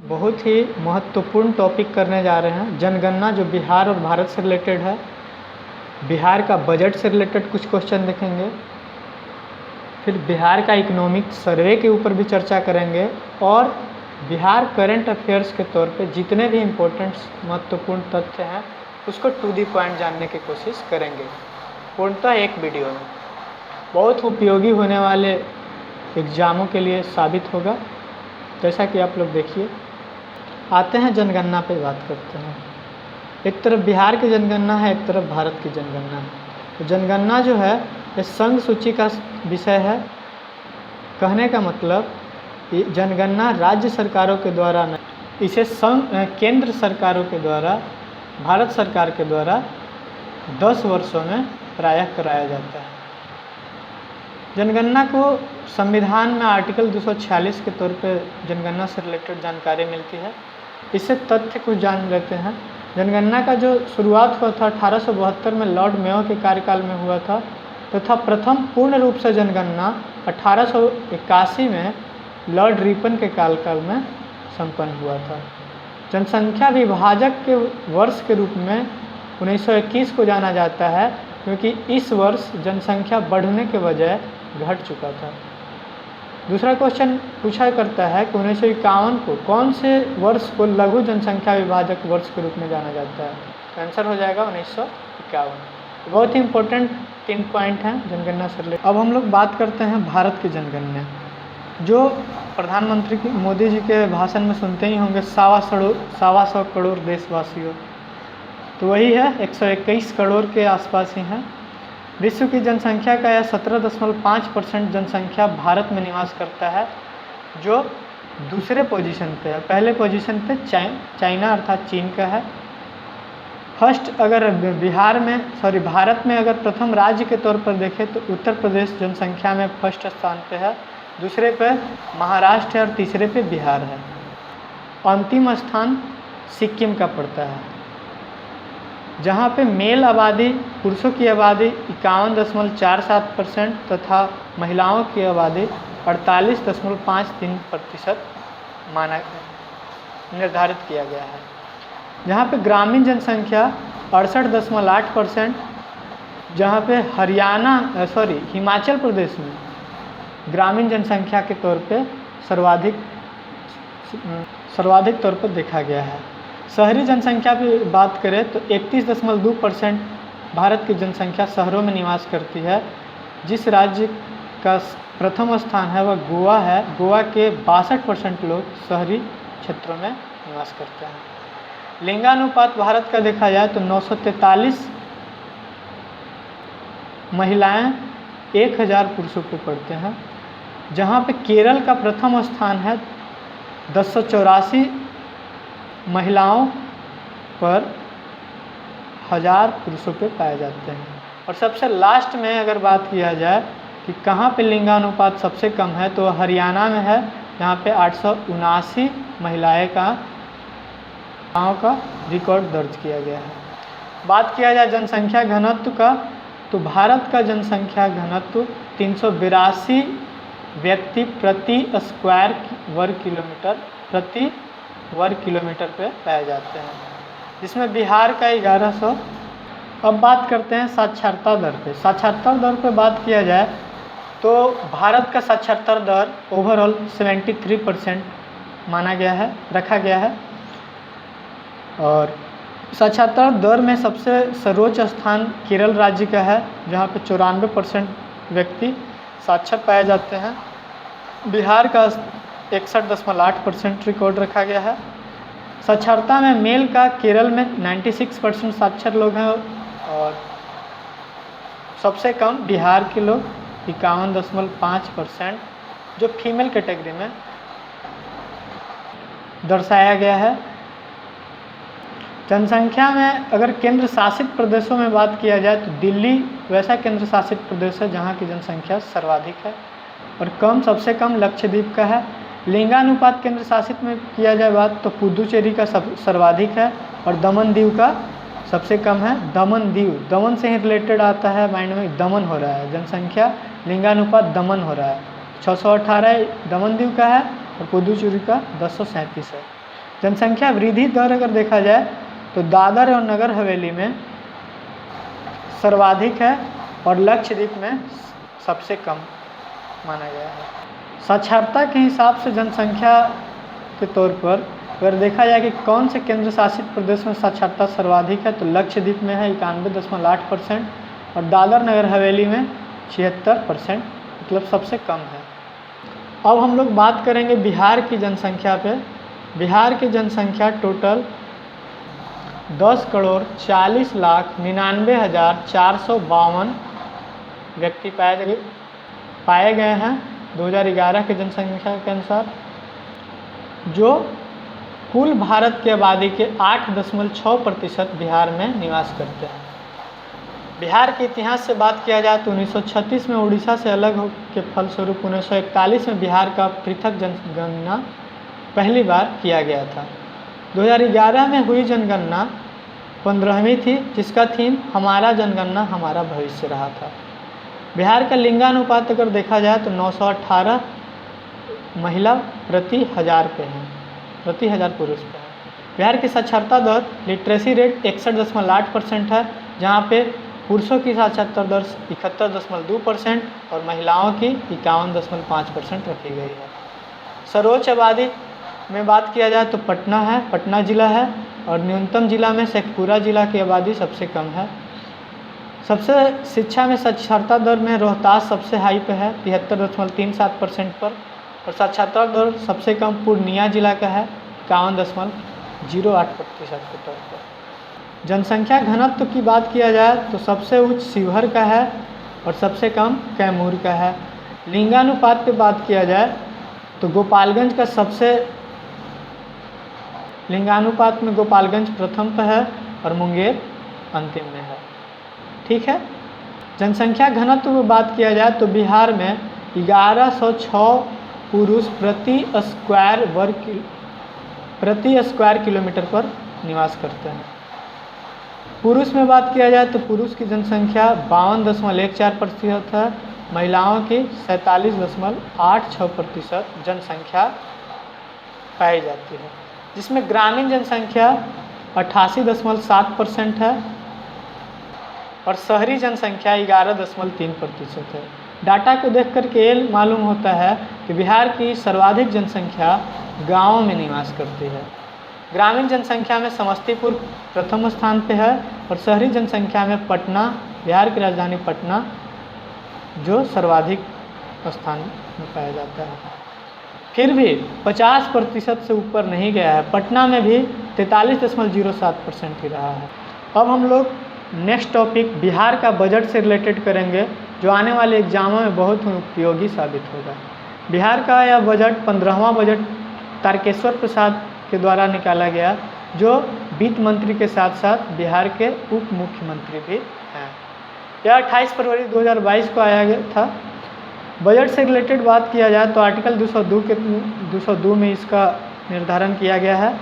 बहुत ही महत्वपूर्ण टॉपिक करने जा रहे हैं। जनगणना जो बिहार और भारत से रिलेटेड है। बिहार का बजट से रिलेटेड कुछ क्वेश्चन देखेंगे, फिर बिहार का इकोनॉमिक सर्वे के ऊपर भी चर्चा करेंगे और बिहार करंट अफेयर्स के तौर पे जितने भी इम्पोर्टेंट महत्वपूर्ण तथ्य हैं उसको टू दी पॉइंट जानने की कोशिश करेंगे। पूर्णतः एक वीडियो में बहुत उपयोगी होने वाले एग्ज़ामों के लिए साबित होगा। जैसा कि आप लोग देखिए, आते हैं जनगणना पे बात करते हैं। एक तरफ बिहार की जनगणना है, एक तरफ भारत की जनगणना है। तो जनगणना जो है ये संघ सूची का विषय है। कहने का मतलब जनगणना राज्य सरकारों के द्वारा नहीं, इसे केंद्र सरकारों के द्वारा, भारत सरकार के द्वारा 10 वर्षों में प्रायः कराया जाता है। जनगणना को संविधान में आर्टिकल 246 के तौर पे जनगणना से रिलेटेड जानकारी मिलती है। इससे तथ्य कुछ जान लेते हैं। जनगणना का जो शुरुआत हुआ था 1872 में लॉर्ड मेयो के कार्यकाल में हुआ था, तथा प्रथम पूर्ण रूप से जनगणना 1881 में लॉर्ड रिपन के कार्यकाल में संपन्न हुआ था। जनसंख्या विभाजक के वर्ष के रूप में 1921 को जाना जाता है, क्योंकि इस वर्ष जनसंख्या बढ़ने के बजाय घट चुका था। दूसरा क्वेश्चन पूछा करता है कि 1951 को कौन से वर्ष को लघु जनसंख्या विभाजक वर्ष के रूप में जाना जाता है? तो आंसर हो जाएगा 1951। बहुत ही इंपॉर्टेंट 3 पॉइंट हैं जनगणना से रिलेटेड। अब हम लोग बात करते हैं भारत की जनगणना, जो प्रधानमंत्री मोदी जी के भाषण में सुनते ही होंगे, 125 करोड़ देशवासियों, तो वही है 121 करोड़ के आसपास ही हैं। विश्व की जनसंख्या का यह 17.5% जनसंख्या भारत में निवास करता है, जो दूसरे पोजीशन पे है। पहले पोजीशन पे चाइना अर्थात चीन का है। फर्स्ट अगर भारत में अगर प्रथम राज्य के तौर पर देखें तो उत्तर प्रदेश जनसंख्या में फर्स्ट स्थान पे है, दूसरे पे महाराष्ट्र है और तीसरे पे बिहार है। अंतिम स्थान सिक्किम का पड़ता है, जहाँ पे मेल आबादी, पुरुषों की आबादी 51.47% तथा महिलाओं की आबादी 48.53% निर्धारित किया गया है। जहाँ पे ग्रामीण जनसंख्या 68.8%, जहाँ पे हिमाचल प्रदेश में ग्रामीण जनसंख्या के तौर पे सर्वाधिक तौर पर देखा गया है। शहरी जनसंख्या की बात करें तो 31.2% भारत की जनसंख्या शहरों में निवास करती है। जिस राज्य का प्रथम स्थान है वह गोवा है। गोवा के 62% लोग शहरी क्षेत्रों में निवास करते हैं। लिंगानुपात भारत का देखा जाए तो 943 महिलाएं 1000 पुरुषों पे पड़ते हैं, जहाँ पे केरल का प्रथम स्थान है 1084 महिलाओं पर 1000 पुरुषों पे पाए जाते हैं। और सबसे लास्ट में अगर बात किया जाए कि कहाँ पे लिंगानुपात सबसे कम है, तो हरियाणा में है, जहाँ पे 879 महिलाओं का रिकॉर्ड दर्ज किया गया है। बात किया जाए जनसंख्या घनत्व का, तो भारत का जनसंख्या घनत्व 382 व्यक्ति प्रति स्क्वायर वर्ग किलोमीटर पे पाए जाते हैं, जिसमें बिहार का 1100। अब बात करते हैं साक्षरता दर पे। साक्षरता दर पे बात किया जाए तो भारत का साक्षरता दर ओवरऑल 73% रखा गया है। और साक्षरता दर में सबसे सर्वोच्च स्थान केरल राज्य का है, जहाँ पे 94% व्यक्ति साक्षर पाए जाते हैं। बिहार का 61.8% रिकॉर्ड रखा गया है। साक्षरता में मेल का केरल में 96% साक्षर लोग हैं, और सबसे कम बिहार के लोग 51.5%, जो फीमेल कैटेगरी में दर्शाया गया है। जनसंख्या में अगर केंद्र शासित प्रदेशों में बात किया जाए तो दिल्ली वैसा केंद्र शासित प्रदेश है जहाँ की जनसंख्या सर्वाधिक है, और सबसे कम लक्षद्वीप का है। लिंगानुपात केंद्र शासित में किया जाए बात तो पुदुचेरी का सर्वाधिक है, और दमन दीव का सबसे कम है। दमन से ही रिलेटेड आता है माइंड में, दमन हो रहा है जनसंख्या, लिंगानुपात दमन हो रहा है। 618 दमन दीव का है और पुदुचेरी का 1037 है। जनसंख्या वृद्धि दर अगर देखा जाए तो दादर और नगर हवेली में सर्वाधिक है और लक्षद्वीप में सबसे कम माना गया है। साक्षरता के हिसाब से जनसंख्या के तौर पर अगर देखा जाए कि कौन से केंद्र शासित प्रदेश में साक्षरता सर्वाधिक है तो लक्षद्वीप में है 91.8% और दादर नगर हवेली में 76%, मतलब सबसे कम है। अब हम लोग बात करेंगे बिहार की जनसंख्या पे। बिहार की जनसंख्या टोटल 10,40,99,452 व्यक्ति पाए गए हैं 2011 की जनसंख्या के अनुसार, जो कुल भारत की आबादी के 8.6% बिहार में निवास करते हैं। बिहार के इतिहास से बात किया जाए तो 1936 में उड़ीसा से अलग हो के फलस्वरूप 1941 में बिहार का पृथक जनगणना पहली बार किया गया था। 2011 में हुई जनगणना 15वीं थी, जिसका थीम हमारा जनगणना हमारा भविष्य रहा था। बिहार का लिंगानुपात अगर देखा जाए तो 918 महिला प्रति 1000 पे हैं, प्रति 1000 पुरुष पे है। बिहार की साक्षरता दर लिटरेसी रेट 61.8% है, जहाँ पे पुरुषों की साक्षरता दर 71.2% और महिलाओं की 51.5% रखी गई है। सर्वोच्च आबादी में बात किया जाए तो पटना है, पटना जिला है और न्यूनतम जिला में शेखपुरा जिला की आबादी सबसे कम है। सबसे शिक्षा में साक्षरता दर में रोहतास सबसे हाई पे है 73.37% पर और साक्षरता दर सबसे कम पूर्णिया जिला का है 51.08% के तौर पर। जनसंख्या घनत्व की बात किया जाए तो सबसे उच्च शिवहर का है और सबसे कम कैमूर का है। लिंगानुपात पे बात किया जाए तो गोपालगंज का सबसे लिंगानुपात में गोपालगंज प्रथम पर है और मुंगेर अंतिम में है। ठीक है। जनसंख्या घनत्व में बात किया जाए तो बिहार में 1106 पुरुष प्रति स्क्वायर किलोमीटर पर निवास करते हैं। पुरुष में बात किया जाए तो पुरुष की जनसंख्या 52.14% है, महिलाओं की 47.86% जनसंख्या पाई जाती है, जिसमें ग्रामीण जनसंख्या 88.7% है और शहरी जनसंख्या 11.3% है। डाटा को देख कर के ये मालूम होता है कि बिहार की सर्वाधिक जनसंख्या गाँवों में निवास करती है। ग्रामीण जनसंख्या में समस्तीपुर प्रथम स्थान पे है और शहरी जनसंख्या में पटना, बिहार की राजधानी पटना, जो सर्वाधिक स्थान में पाया जाता है। फिर भी 50% से ऊपर नहीं गया है, पटना में भी 43.07% ही रहा है। अब हम लोग नेक्स्ट टॉपिक बिहार का बजट से रिलेटेड करेंगे, जो आने वाले एग्जामों में बहुत उपयोगी साबित होगा। बिहार का यह बजट 15वां बजट तारकेश्वर प्रसाद के द्वारा निकाला गया, जो वित्त मंत्री के साथ साथ बिहार के उप मुख्यमंत्री भी हैं। यह 28 फरवरी 2022 को आया गया था। बजट से रिलेटेड बात किया जाए तो आर्टिकल 202 में इसका निर्धारण किया गया है।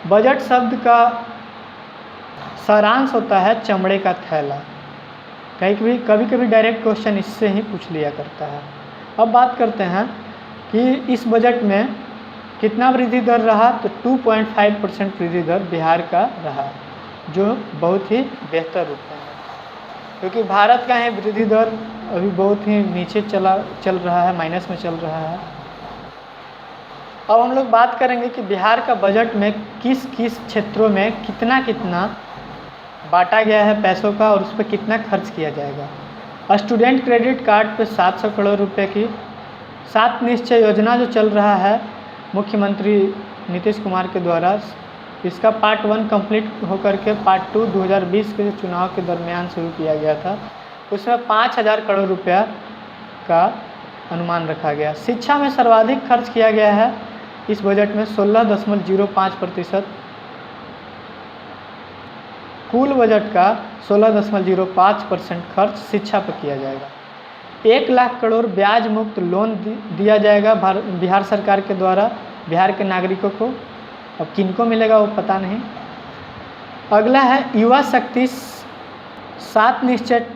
बजट शब्द का सारांश होता है चमड़े का थैला। कभी कभी डायरेक्ट क्वेश्चन इससे ही पूछ लिया करता है। अब बात करते हैं कि इस बजट में कितना वृद्धि दर रहा, तो 2.5% वृद्धि दर बिहार का रहा, जो बहुत ही बेहतर रूप में है, क्योंकि भारत का है वृद्धि दर अभी बहुत ही नीचे चल रहा है, माइनस में चल रहा है। अब हम लोग बात करेंगे कि बिहार का बजट में किस किस क्षेत्रों में कितना बांटा गया है पैसों का और उस पर कितना खर्च किया जाएगा। स्टूडेंट क्रेडिट कार्ड पे 700 करोड़ रुपए की 7 निश्चय योजना जो चल रहा है मुख्यमंत्री नीतीश कुमार के द्वारा, इसका पार्ट 1 कंप्लीट होकर के पार्ट 2 2020 के चुनाव के दरमियान शुरू किया गया था। उसमें 5000 करोड़ रुपया का अनुमान रखा गया। शिक्षा में सर्वाधिक खर्च किया गया है इस बजट में 16.05%। कुल बजट का 16.05% खर्च शिक्षा पर किया जाएगा। 1 लाख करोड़ ब्याज मुक्त लोन दिया जाएगा बिहार सरकार के द्वारा बिहार के नागरिकों को। अब किनको मिलेगा वो पता नहीं। अगला है युवा शक्ति 7 निश्चय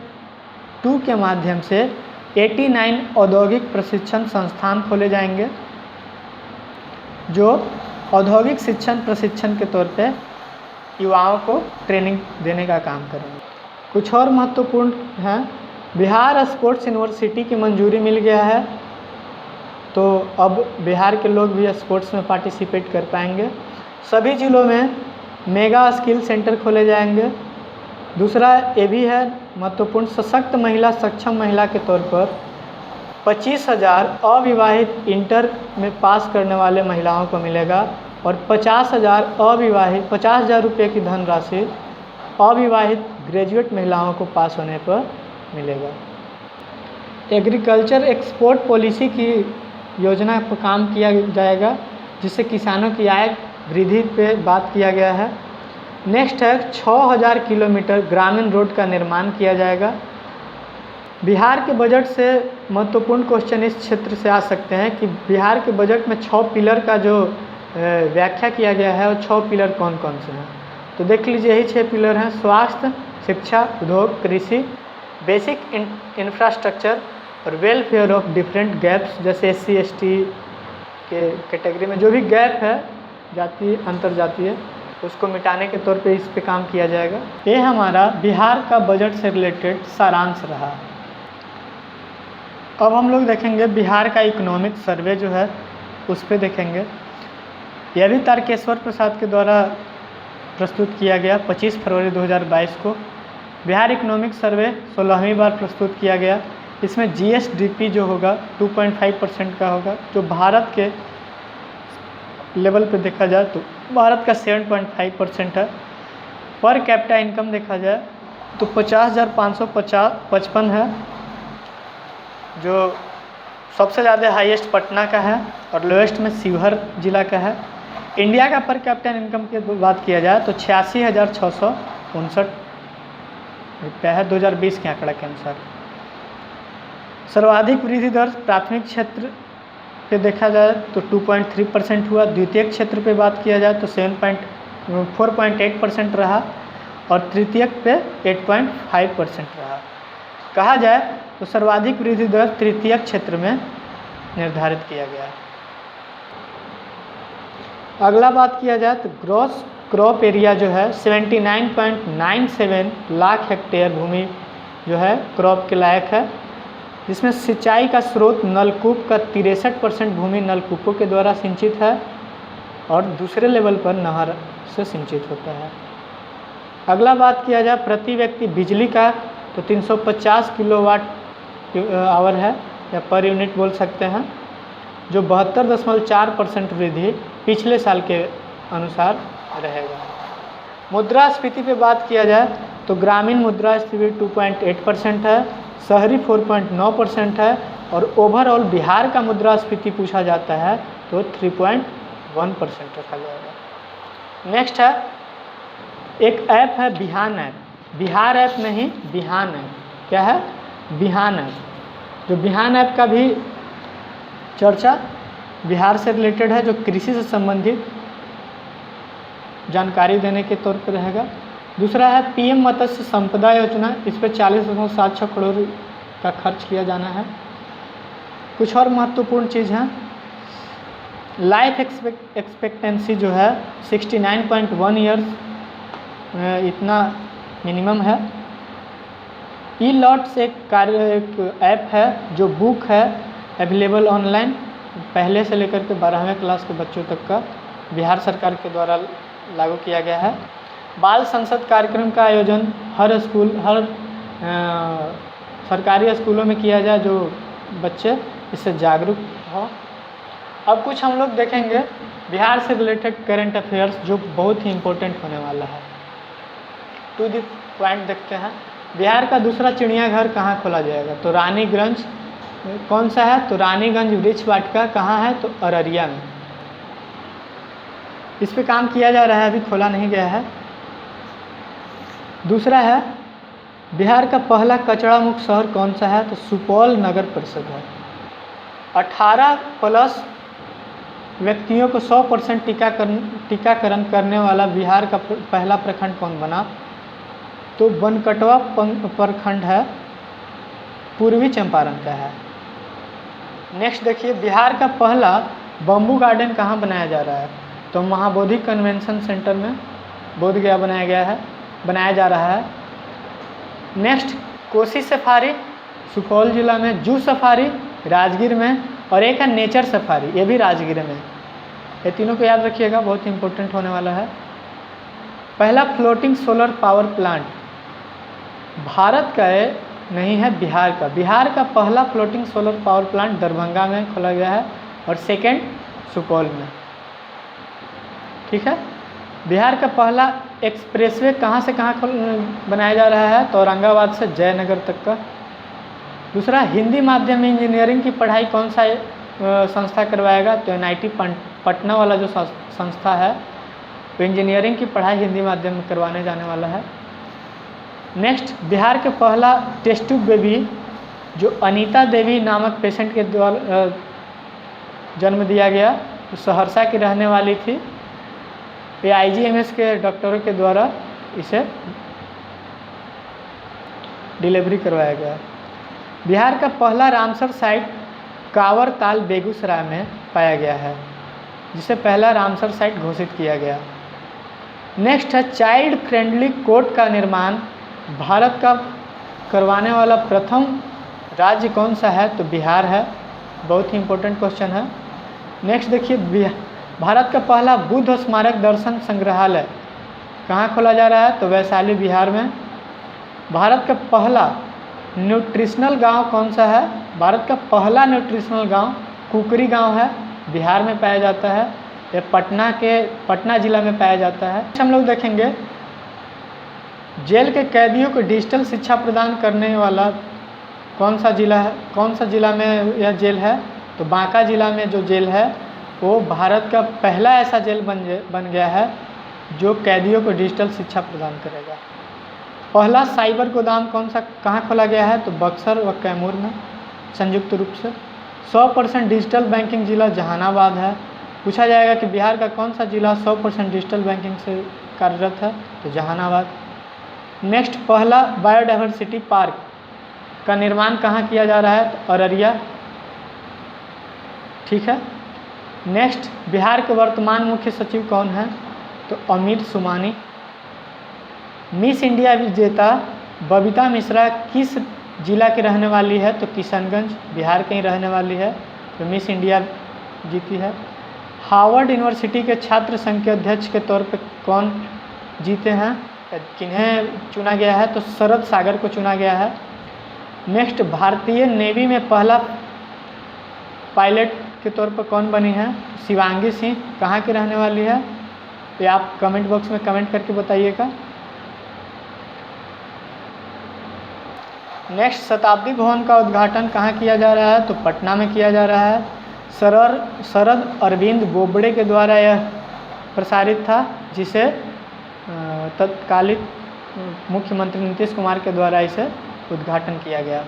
2 के माध्यम से 89 औद्योगिक प्रशिक्षण संस्थान खोले जाएंगे, जो औद्योगिक शिक्षण प्रशिक्षण के तौर पे युवाओं को ट्रेनिंग देने का काम करेंगे। कुछ और महत्वपूर्ण हैं, बिहार स्पोर्ट्स यूनिवर्सिटी की मंजूरी मिल गया है, तो अब बिहार के लोग भी स्पोर्ट्स में पार्टिसिपेट कर पाएंगे। सभी ज़िलों में मेगा स्किल सेंटर खोले जाएंगे। दूसरा ये भी है महत्वपूर्ण, सशक्त महिला सक्षम महिला के तौर पर 25,000 अविवाहित इंटर में पास करने वाले महिलाओं को मिलेगा और 50,000 रुपये की धनराशि अविवाहित ग्रेजुएट महिलाओं को पास होने पर मिलेगा। एग्रीकल्चर एक्सपोर्ट पॉलिसी की योजना पर काम किया जाएगा, जिससे किसानों की आय वृद्धि पे बात किया गया है। नेक्स्ट है 6,000 किलोमीटर ग्रामीण रोड का निर्माण किया जाएगा। बिहार के बजट से महत्वपूर्ण क्वेश्चन इस क्षेत्र से आ सकते हैं कि बिहार के बजट में 6 पिलर का जो व्याख्या किया गया है, वो 6 पिलर कौन कौन से हैं। तो देख लीजिए, यही 6 पिलर हैं: स्वास्थ्य, शिक्षा, उद्योग, कृषि, बेसिक इंफ्रास्ट्रक्चर और वेलफेयर ऑफ डिफरेंट गैप्स, जैसे SC ST के कैटेगरी में जो भी गैप है जातीय अंतरजातीय, उसको मिटाने के तौर पे इस पे काम किया जाएगा। ये हमारा बिहार का बजट से रिलेटेड सारांश रहा। अब हम लोग देखेंगे बिहार का इकोनॉमिक सर्वे जो है उस पे देखेंगे। यह भी तारकेश्वर प्रसाद के द्वारा प्रस्तुत किया गया 25 फरवरी 2022 को। बिहार इकोनॉमिक सर्वे 16वीं बार प्रस्तुत किया गया। इसमें GSDP जो होगा 2.5% का होगा, जो भारत के लेवल पे देखा जाए तो भारत का 7.5% है। पर कैपिटा इनकम देखा जाए तो 50,555 है, जो सबसे ज़्यादा हाईएस्ट पटना का है और लोएस्ट में शिवहर जिला का है। इंडिया का पर कैपिटा इनकम की बात किया जाए तो 86,659 रुपया है 2020 के आंकड़ा के अनुसार। सर्वाधिक वृद्धि दर प्राथमिक क्षेत्र पे देखा जाए तो 2.3% हुआ। द्वितीयक क्षेत्र पे बात किया जाए तो 4.8% रहा और तृतीयक पे 8.5% रहा। कहा जाए तो सर्वाधिक वृद्धि दर तृतीयक क्षेत्र में निर्धारित किया गया है। अगला बात किया जाए तो ग्रॉस क्रॉप एरिया जो है 79.97 लाख हेक्टेयर भूमि जो है क्रॉप के लायक है, जिसमें सिंचाई का स्रोत नलकूप का 63% भूमि नलकूपों के द्वारा सिंचित है और दूसरे लेवल पर नहर से सिंचित होता है। अगला बात किया जाए प्रति व्यक्ति बिजली का तो 350 किलोवाट आवर है या पर यूनिट बोल सकते हैं, जो 72.4% वृद्धि पिछले साल के अनुसार रहेगा। मुद्रास्फीति पे बात किया जाए तो ग्रामीण मुद्रास्फीति 2.8% है, शहरी 4.9% है और ओवरऑल बिहार का मुद्रास्फीति पूछा जाता है तो 3.1% रखा जाएगा। नेक्स्ट है एक ऐप है बिहान ऐप, बिहार ऐप नहीं बिहान ऐप। क्या है? बिहान ऐप। जो बिहान ऐप का भी चर्चा बिहार से रिलेटेड है, जो कृषि से संबंधित जानकारी देने के तौर पर रहेगा। दूसरा है PM मत्स्य संपदा योजना, इस पर 40.76 करोड़ का खर्च किया जाना है। कुछ और महत्वपूर्ण चीज़ हैं, लाइफ एक्सपेक्टेंसी जो है 69.1 ईयर्स इतना मिनिमम है। ई-लॉट्स एक ऐप है जो बुक है अवेलेबल ऑनलाइन, पहले से लेकर के 12वें क्लास के बच्चों तक का बिहार सरकार के द्वारा लागू किया गया है। बाल संसद कार्यक्रम का आयोजन हर सरकारी स्कूलों में किया जाए, जो बच्चे इससे जागरूक हो। अब कुछ हम लोग देखेंगे बिहार से रिलेटेड करंट अफेयर्स, जो बहुत ही इम्पोर्टेंट होने वाला है। टू द पॉइंट देखते हैं। बिहार का दूसरा चिड़ियाघर कहाँ खोला जाएगा? तो रानीगंज। कौन सा है? तो रानीगंज वृक्ष वाटिका। कहाँ है? तो अररिया में। इस पे काम किया जा रहा है, अभी खोला नहीं गया है। दूसरा है बिहार का पहला कचरा मुक्त शहर कौन सा है? तो सुपौल नगर परिषद है। 18+ व्यक्तियों को 100% टीकाकरण करने वाला बिहार का पहला प्रखंड कौन बना? तो बनकटवा प्रखंड है, पूर्वी चंपारण का है। नेक्स्ट देखिए, बिहार का पहला बम्बू गार्डन कहाँ बनाया जा रहा है? तो महाबोधि कन्वेंशन सेंटर में बोधगया बनाया जा रहा है। नेक्स्ट कोसी सफारी सुपौल जिला में, जू सफारी राजगीर में, और एक है नेचर सफारी, ये भी राजगीर में। ये तीनों को याद रखिएगा, बहुत इंपॉर्टेंट होने वाला है। पहला floating solar power plant Bharat का नहीं है, बिहार का। बिहार का पहला floating solar power plant Darbhanga में खोला गया है और सेकेंड सुपौल में। ठीक है। बिहार का पहला एक्सप्रेसवे कहाँ से कहाँ बनाया जा रहा है, तो औरंगाबाद से जयनगर तक का। दूसरा, हिंदी माध्यम में इंजीनियरिंग की पढ़ाई कौन सा संस्था करवाएगा, तो NIT पटना वाला जो संस्था है वो इंजीनियरिंग की पढ़ाई हिंदी माध्यम में करवाने जाने वाला है। नेक्स्ट, बिहार के पहला टेस्ट ट्यूब बेबी जो अनीता देवी नामक पेशेंट के द्वारा जन्म दिया गया, तो सहरसा की रहने वाली थी। ये IGMS के डॉक्टरों के द्वारा इसे डिलीवरी करवाया गया। बिहार का पहला रामसर साइट कांवर ताल बेगूसराय में पाया गया है, जिसे पहला रामसर साइट घोषित किया गया। नेक्स्ट है, चाइल्ड फ्रेंडली कोर्ट का निर्माण भारत का करवाने वाला प्रथम राज्य कौन सा है, तो बिहार है। बहुत ही इंपॉर्टेंट क्वेश्चन है। नेक्स्ट देखिए, भारत का पहला बुद्ध स्मारक दर्शन संग्रहालय कहाँ खोला जा रहा है, तो वैशाली बिहार में। भारत का पहला न्यूट्रिशनल गांव कौन सा है, भारत का पहला न्यूट्रिशनल गांव कुकरी गांव है, बिहार में पाया जाता है। यह पटना जिला में पाया जाता है। हम लोग देखेंगे जेल के कैदियों को डिजिटल शिक्षा प्रदान करने वाला कौन सा जिला में यह जेल है, तो बांका जिला में जो जेल है वो भारत का पहला ऐसा जेल बन गया है जो कैदियों को डिजिटल शिक्षा प्रदान करेगा। पहला साइबर गोदाम कहाँ खोला गया है, तो बक्सर व कैमूर में संयुक्त रूप से। 100% डिजिटल बैंकिंग जिला जहानाबाद है। पूछा जाएगा कि बिहार का कौन सा जिला 100% डिजिटल बैंकिंग से कार्यरत है, तो जहानाबाद। नेक्स्ट, पहला बायोडाइवर्सिटी पार्क का निर्माण कहाँ किया जा रहा है, तो अररिया। ठीक है। नेक्स्ट, बिहार के वर्तमान मुख्य सचिव कौन है, तो अमित सुमानी। मिस इंडिया विजेता बबीता मिश्रा किस जिला की रहने वाली है, तो किशनगंज, बिहार के ही रहने वाली है, तो मिस इंडिया जीती है। हार्वर्ड यूनिवर्सिटी के छात्र संघ के अध्यक्ष के तौर पे कौन जीते हैं, किन्हें चुना गया है, तो शरद सागर को चुना गया है। नेक्स्ट, भारतीय नेवी में पहला पायलट के तौर पर कौन बनी है, शिवांगी सिंह, कहाँ की रहने वाली है, ये आप कमेंट बॉक्स में कमेंट करके बताइएगा। नेक्स्ट, शताब्दी भवन का उद्घाटन कहाँ किया जा रहा है, तो पटना में किया जा रहा है। शरद अरविंद बोबड़े के द्वारा यह प्रसारित था, जिसे तत्कालीन मुख्यमंत्री नीतीश कुमार के द्वारा इसे उद्घाटन किया गया।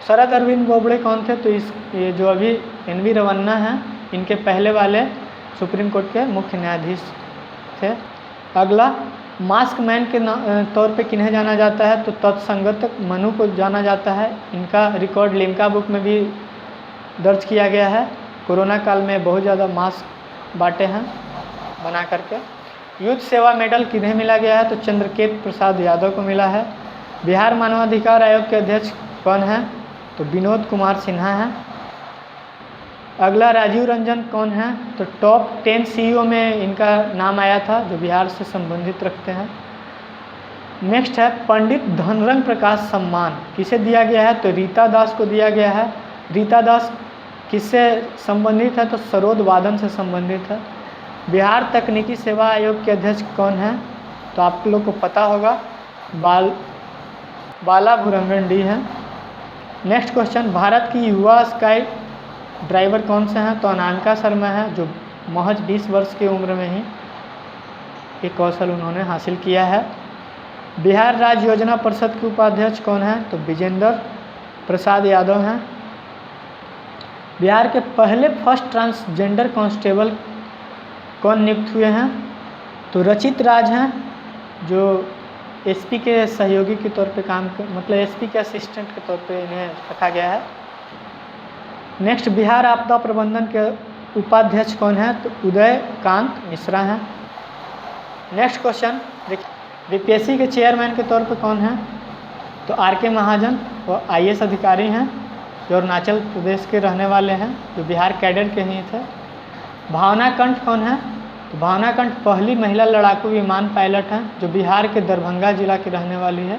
शरद अरविंद बोबड़े कौन थे, तो ये जो अभी NV रमन्ना हैं, इनके पहले वाले सुप्रीम कोर्ट के मुख्य न्यायाधीश थे। अगला, मास्क मैन के तौर पे किन्हें जाना जाता है, तो तत्संगत मनु को जाना जाता है। इनका रिकॉर्ड लिम्का बुक में भी दर्ज किया गया है। कोरोना काल में बहुत ज़्यादा मास्क बांटे हैं बना करके। युद्ध सेवा मेडल किन्हें मिला गया है, तो चंद्रकेत प्रसाद यादव को मिला है। बिहार मानवाधिकार आयोग के अध्यक्ष कौन है, तो विनोद कुमार सिन्हा हैं। अगला, राजीव रंजन कौन है, तो टॉप 10 CEO में इनका नाम आया था, जो बिहार से संबंधित रखते हैं। नेक्स्ट है, पंडित धनरंग प्रकाश सम्मान किसे दिया गया है, तो रीता दास को दिया गया है। रीता दास किससे संबंधित है, तो सरोद वादन से संबंधित है। बिहार तकनीकी सेवा आयोग के अध्यक्ष कौन है, तो आप लोग को पता होगा, बाला भुरंगन डी है। नेक्स्ट क्वेश्चन, भारत की युवा स्काई ड्राइवर कौन से हैं, तो अनामिका शर्मा है, जो महज 20 वर्ष की उम्र में ही ये कौशल उन्होंने हासिल किया है। बिहार राज्य योजना परिषद के उपाध्यक्ष कौन है, तो विजेंद्र प्रसाद यादव हैं। बिहार के पहले फर्स्ट ट्रांसजेंडर कांस्टेबल कौन नियुक्त हुए हैं, तो रचित राज हैं, जो SP के सहयोगी के तौर पे मतलब SP के असिस्टेंट के तौर पे इन्हें रखा गया है। नेक्स्ट, बिहार आपदा प्रबंधन के उपाध्यक्ष कौन है? तो उदयकांत मिश्रा हैं। नेक्स्ट क्वेश्चन देखिए, बीपीएससी के चेयरमैन के तौर पे कौन है? तो आर के महाजन, वो आईएएस अधिकारी हैं जो अरुणाचल प्रदेश के रहने वाले हैं, जो बिहार कैडर के ही थे। भावना कंठ कौन है? तो भावना कंठ पहली महिला लड़ाकू विमान पायलट हैं जो बिहार के दरभंगा जिला की रहने वाली है।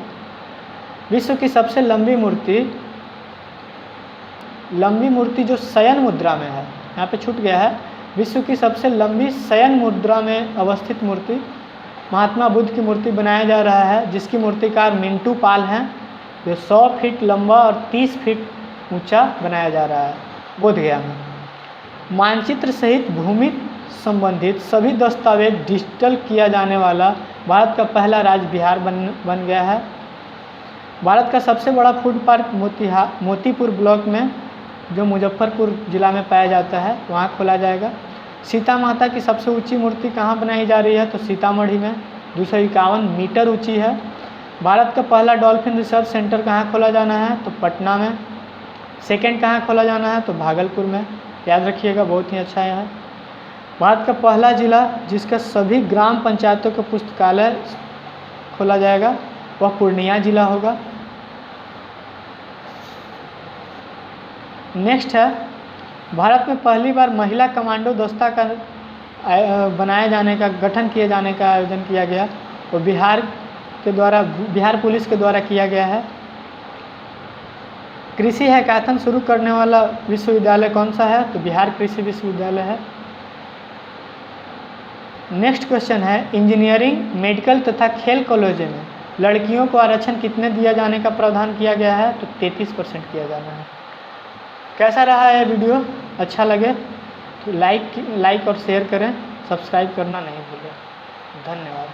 विश्व की सबसे लंबी मूर्ति जो शयन मुद्रा में है, यहाँ पे छूट गया है, विश्व की सबसे लंबी शयन मुद्रा में अवस्थित मूर्ति महात्मा बुद्ध की मूर्ति बनाया जा रहा है, जिसकी मूर्तिकार मिंटू पाल हैं, जो 100 फीट लंबा और 30 फीट ऊंचा बनाया जा रहा है बोधगया में। मानचित्र सहित भूमि संबंधित सभी दस्तावेज डिजिटल किया जाने वाला भारत का पहला राज्य बिहार बन गया है। भारत का सबसे बड़ा फूड पार्क मोतीपुर ब्लॉक में, जो मुजफ्फरपुर जिला में पाया जाता है, वहाँ खोला जाएगा। सीता माता की सबसे ऊंची मूर्ति कहाँ बनाई जा रही है? तो सीतामढ़ी में 251 मीटर ऊंची है। भारत का पहला डॉल्फिन रिसर्च सेंटर कहाँ खोला जाना है? तो पटना में। सेकंड कहाँ खोला जाना है? तो भागलपुर में। याद रखिएगा, बहुत ही अच्छा है। भारत का पहला जिला जिसका सभी ग्राम पंचायतों का पुस्तकालय खोला जाएगा, वह पूर्णिया जिला होगा। नेक्स्ट है, भारत में पहली बार महिला कमांडो दस्ता का गठन किए जाने का आयोजन किया गया, तो बिहार पुलिस के द्वारा किया गया है। कृषि हैकाथन शुरू करने वाला विश्वविद्यालय कौन सा है? तो बिहार कृषि विश्वविद्यालय है। नेक्स्ट क्वेश्चन है, इंजीनियरिंग, मेडिकल तथा खेल कॉलेजों में लड़कियों को आरक्षण कितने दिया जाने का प्रावधान किया गया है? तो 33% किया जाना है। कैसा रहा है वीडियो? अच्छा लगे तो लाइक और शेयर करें, सब्सक्राइब करना नहीं भूलें। धन्यवाद।